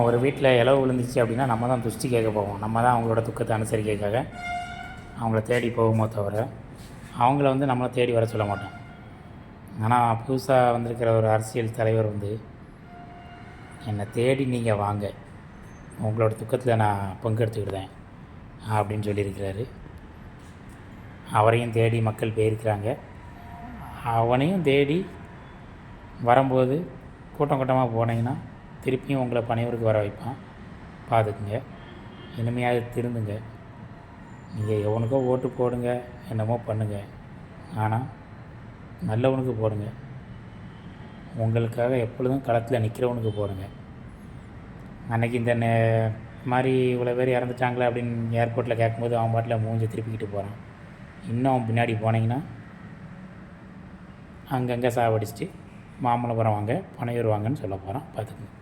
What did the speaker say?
ஒரு வீட்டில் இலவு விழுந்துச்சு அப்படின்னா நம்ம தான் துஷ்டி கேட்க போவோம். நம்ம தான் அவங்களோட துக்கத்தை அனுசரிக்கிறதுக்காக அவங்கள தேடி போவோமோ தவிர அவங்கள வந்து நம்மளை தேடி வர சொல்ல மாட்டோம். ஆனால் புதுசாக வந்திருக்கிற ஒரு அரசியல் தலைவர் வந்து என்னை தேடி நீங்கள் வாங்க, உங்களோட துக்கத்தில் நான் பங்கெடுத்துக்கிட்டேன் அப்படின்னு சொல்லியிருக்கிறாரு. அவரையும் தேடி மக்கள் போயிருக்கிறாங்க. அவனையும் தேடி வரும்போது கூட்டம் கூட்டமாக போனீங்கன்னா திருப்பியும் உங்களை பணியூருக்கு வர வைப்பான். பார்த்துக்குங்க. இனிமையாக திருந்துங்க. நீங்கள் எவனுக்கோ ஓட்டு போடுங்க, என்னமோ பண்ணுங்கள், ஆனால் நல்லவனுக்கு போடுங்க. உங்களுக்காக எப்பொழுதும் களத்தில் நிற்கிறவனுக்கு போடுங்க. அன்றைக்கி இந்த மாதிரி இவ்வளோ பேர் இறந்துட்டாங்களே அப்படின்னு ஏர்போர்ட்டில் கேட்கும்போது அவன் பாட்டில் மூஞ்சி திருப்பிக்கிட்டு போகிறான். இன்னும் அவன் பின்னாடி போனீங்கன்னா அங்கங்கே சாவடிச்சிட்டு மாமல்லபுரம் வாங்க, பனையூர் வாங்கன்னு சொல்ல போகிறான். பார்த்துக்குங்க.